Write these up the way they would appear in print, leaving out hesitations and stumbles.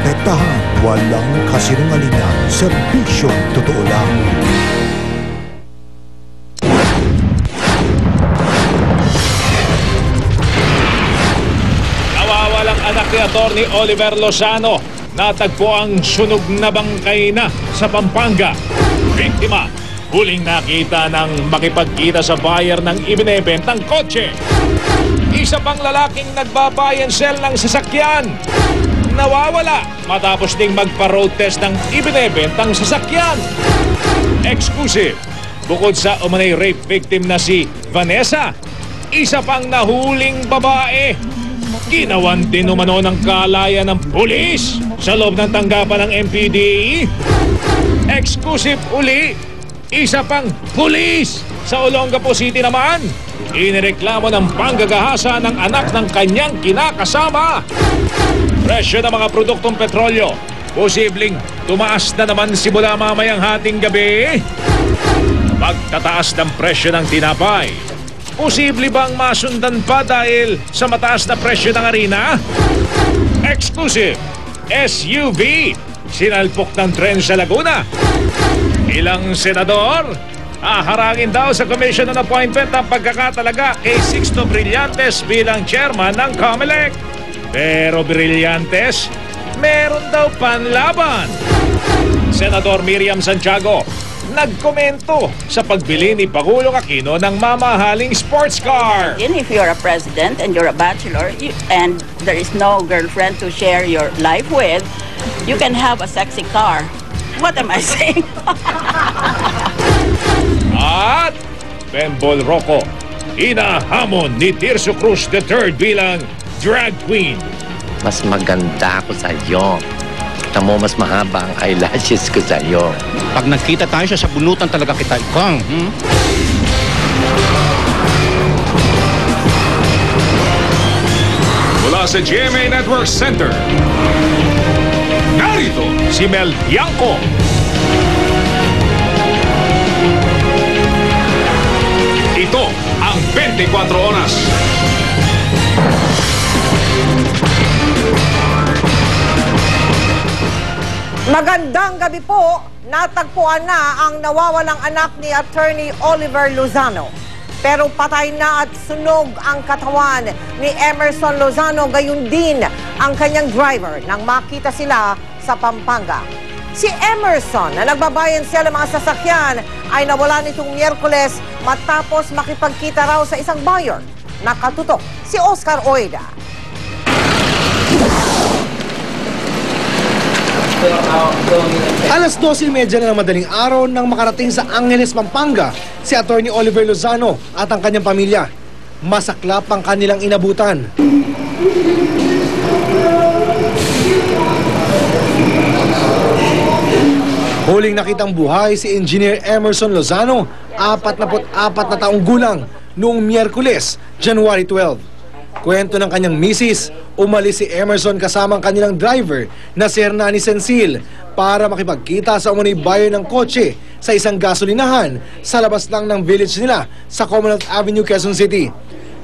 protektahan, walang kasinungalingan, serbisyong totoo lang. Nawawalang anak ni Atty. Oliver Lozano, natagpo ang sunog na bangkay na sa Pampanga. Biktima, huling nakita ng makipagkita sa buyer ng ibinebentang kotse. Isa pang lalaking nagbabayan sell ng sasakyan, nawawala matapos ding magpa-road test ng ibinebentang sasakyan. Exclusive, bukod sa umanay rape victim na si Vanessa, isa pang nahuling babae. Ginawan din umano ng kalayan ng pulis sa loob ng tanggapan ng MPDE. Exclusive uli, isa pang pulis sa Olongapo City naman. Inireklamo ng panggagahasa ng anak ng kanyang kinakasama. Presyo ng mga produktong petrolyo, posibleng tumaas na naman simula mamayang hating gabi. Pagtataas ng presyo ng tinapay, posible bang masundan pa dahil sa mataas na presyo ng harina? Exclusive, SUV, sinalpok ng tren sa Laguna. Ilang senador haharangin daw sa commission on appointment ang pagkakatalaga kay Sixto Brillantes bilang chairman ng COMELEC. Pero Brillantes, meron daw panlaban. Senador Miriam Santiago nagkomento sa pagbili ni Pangulong Aquino ng mamahaling sports car. And if you're a president and you're a bachelor and there is no girlfriend to share your life with, you can have a sexy car. What am I saying? At Bembol Rocco, inahamon ni Tirso Cruz III bilang drag queen. Mas maganda ako sa iyo. Kita mo, mas mahaba ang eyelashes ko sa iyo. Pag nagkita tayo sa bunutan talaga kita ikang. Mula sa GMA Network Center, narito si Mel Bianco. Ito ang 24 Oras. Magandang gabi po. Natagpuan na ang nawawalang anak ni Attorney Oliver Lozano. Pero patay na at sunog ang katawan ni Emerson Lozano, gayon din ang kanyang driver nang makita sila sa Pampanga. Si Emerson na nagbabayan siya ng mga sasakyan ay nawala nitong Miyerkules matapos makipagkita raw sa isang buyer. Nakatutok si Oscar Oida. Alas 12:30 na ng madaling araw nang makarating sa Angeles, Pampanga si Atty. Oliver Lozano at ang kanyang pamilya. Masaklap ang kanilang inabutan. Huling nakitang buhay si Engineer Emerson Lozano, 44 na taong gulang, noong Miyerkules, January 12. Kwento ng kanyang misis, umalis si Emerson kasama ang kanilang driver na si Hernani Sensil para makipagkita sa umunay buyer ng kotse sa isang gasolinahan sa labas lang ng village nila sa Commonwealth Avenue, Quezon City.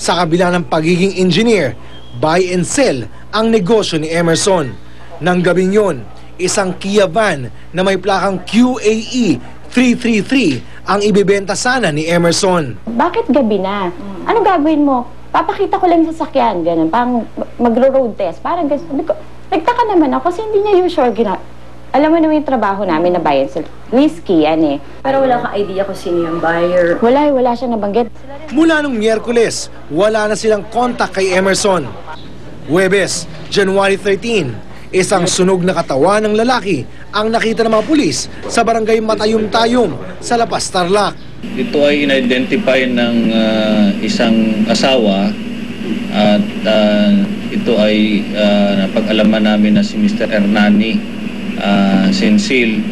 Sa kabila ng pagiging engineer, buy and sell ang negosyo ni Emerson. Nang gabing yun, isang Kia van na may plakang QAE 333 ang ibibenta sana ni Emerson. Bakit gabi na? Ano gagawin mo? Papakita ko lang sa sakyan, ganun, pang magro-road test, parang ganun. Nagtaka naman ako kasi hindi niya usual alam mo naman yung trabaho namin na bayan sa whiskey, yan eh. Pero wala kang idea kung sino yung buyer? Wala siya nabanggit. Mula nung Miyerkules, wala na silang kontak kay Emerson. Huwebes, January 13, isang sunog na katawan ng lalaki ang nakita ng mga pulis sa barangay Matayum-Tayum sa La Paz, Tarlac. Ito ay in-identify ng isang asawa at ito ay napag-alaman namin na si Mr. Hernani Sensil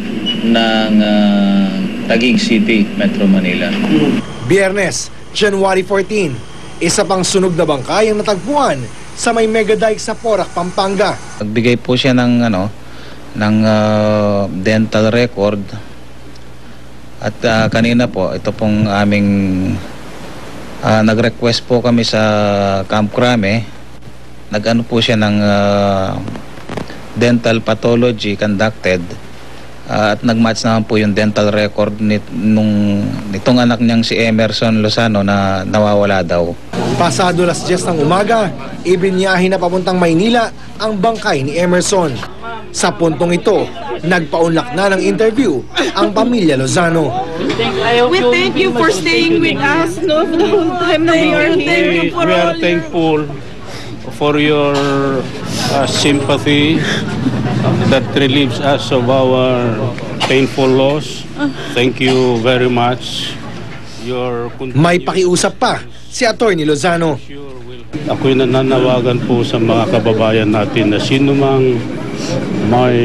ng Taguig City, Metro Manila. Biyernes, January 14, isa pang sunog na bangkay ang natagpuan sa may Megadike sa Porac, Pampanga. Nagbigay po siya ng dental record. At kanina po, ito pong aming nag-request po kami sa Camp Crame. Nag-ano po siya ng dental pathology conducted at nag-match naman po yung dental record nitong anak niyang si Emerson Lozano na nawawala daw. Pasado 10:00 ng umaga, ibinyahe na papuntang Maynila ang bangkay ni Emerson. Sa puntong ito, nagpaunlak na ng interview ang pamilya Lozano. We thank you for staying with us no, for the whole time na we are here. We are thankful for your sympathy that relieves us of our painful loss. Thank you very much. May pakiusap pa si Atty. Lozano. Ako'y nananawagan po sa mga kababayan natin na sino mang may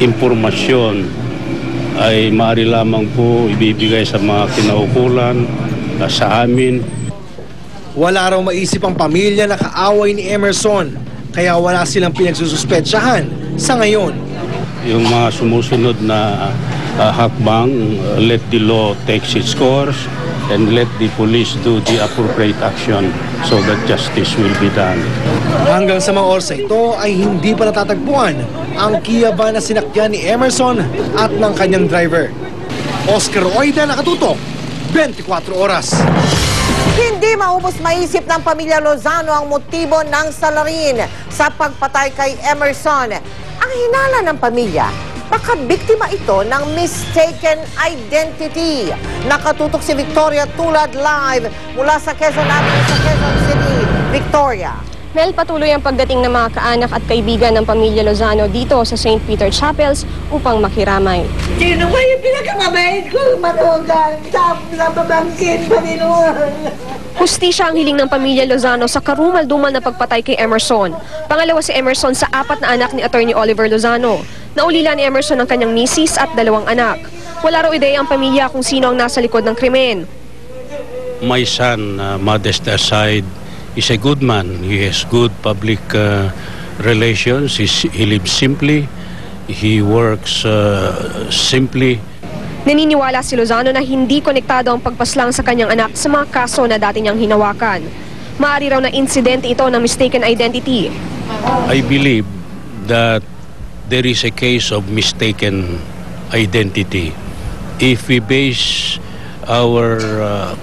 impormasyon ay maaari lamang po ibibigay sa mga kinaukulan sa amin. Wala raw maisip ang pamilya na kaaway ni Emerson, kaya wala silang pinagsususpetsyahan sa ngayon. Yung mga sumusunod na hakbang, let the law takes its course and let the police do the appropriate action so that justice will be done. Hanggang sa mga orsa ito ay hindi pa natatagpuan ang Kia van na sinakyan ni Emerson at ng kanyang driver. Oscar Oida, nakatutok, 24 oras. Hindi maubos maisip ng pamilya Lozano ang motibo ng salarin sa pagpatay kay Emerson. Ang hinala ng pamilya, baka biktima ito ng mistaken identity. Nakatutok si Victoria Tulad live mula sa Quezon Avenue sa Quezon City. Victoria. Mel, patuloy ang pagdating ng mga kaanak at kaibigan ng pamilya Lozano dito sa St. Peter Chapels upang makiramay. Sino ba yung pinakamabait ko? Matugan, sa babangkin, Panginoon. Hustisya ang hiling ng pamilya Lozano sa karumal-dumal na pagpatay kay Emerson. Pangalawa si Emerson sa 4 na anak ni Atty. Oliver Lozano. Naulila ni Emerson ang kanyang misis at 2 anak. Wala raw ideya ang pamilya kung sino ang nasa likod ng krimen. My son, modest aside, is a good man. He has good public relations. He lives simply. He works simply. Naniniwala si Lozano na hindi konektado ang pagpaslang sa kanyang anak sa mga kaso na dati niyang hinawakan. Maaari raw na insidente ito ng mistaken identity. I believe that there is a case of mistaken identity. If we base our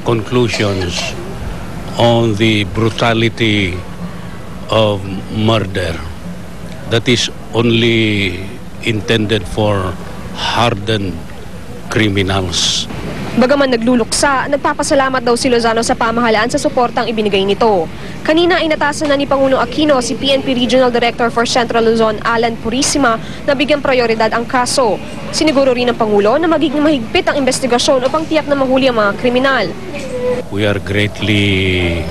conclusions on the brutality of murder, that is only intended for hardened criminals. Bagaman nagluluksa, nagpapasalamat daw si Lozano sa pamahalaan sa suportang ibinigay nito. Kanina ay natasan na ni Pangulong Aquino si PNP Regional Director for Central Luzon, Alan Purisima, na bigyan prioridad ang kaso. Siniguro rin ng Pangulo na magiging mahigpit ang investigasyon upang tiyak na mahuli ang mga kriminal. We are greatly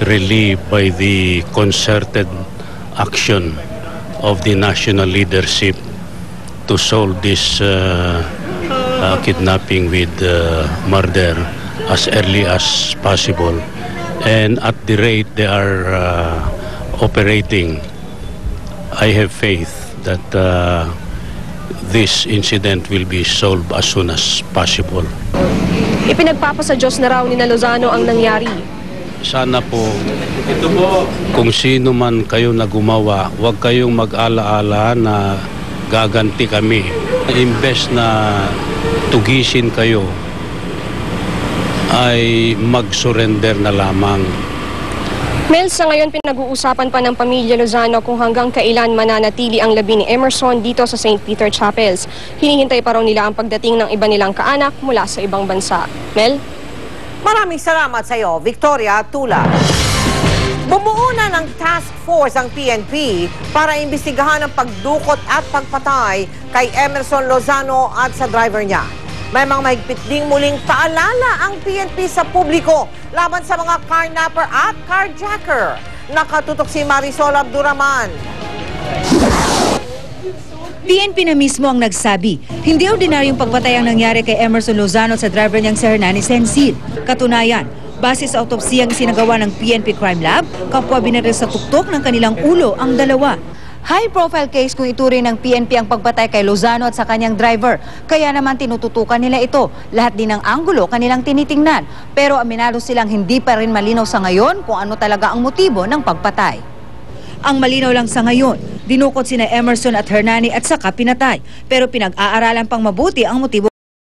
relieved by the concerted action of the national leadership to solve this kidnapping with murder as early as possible. And at the rate they are operating, I have faith that this incident will be solved as soon as possible. Ipinagpapasa Diyos na raw ni Lozano ang nangyari. Sana po, kung sino man kayo na gumawa, huwag kayong mag-alaala na gaganti kami. Imbes na tugisin kayo, ay mag-surrender na lamang. Mel, sa ngayon pinag-uusapan pa ng pamilya Lozano kung hanggang kailan mananatili ang labi ni Emerson dito sa St. Peter Chapels. Hinihintay pa raw nila ang pagdating ng iba nilang kaanak mula sa ibang bansa. Mel? Maraming salamat sa iyo, Victoria Tula. Bumuo na ng task force ang PNP para imbestigahan ang pagdukot at pagpatay kay Emerson Lozano at sa driver niya. May mga mahigpit ding muling paalala ang PNP sa publiko laban sa mga carnapper at carjacker. Nakatutok si Marisol Abduraman. PNP na mismo ang nagsabi, hindi ordinaryong pagpatay ang nangyari kay Emerson Lozano sa driver niyang si Hernani Sensid. Katunayan, base sa autopsiyang sinagawa ng PNP Crime Lab, kapwa binaril sa tuktok ng kanilang ulo ang dalawa. High-profile case kung ituring ng PNP ang pagpatay kay Lozano at sa kanyang driver. Kaya naman tinututukan nila ito. Lahat din ng anggulo kanilang tinitingnan. Pero aminado silang hindi pa rin malinaw sa ngayon kung ano talaga ang motibo ng pagpatay. Ang malinaw lang sa ngayon, dinukot sina Emerson at Hernani at saka pinatay. Pero pinag-aaralan pang mabuti ang motibo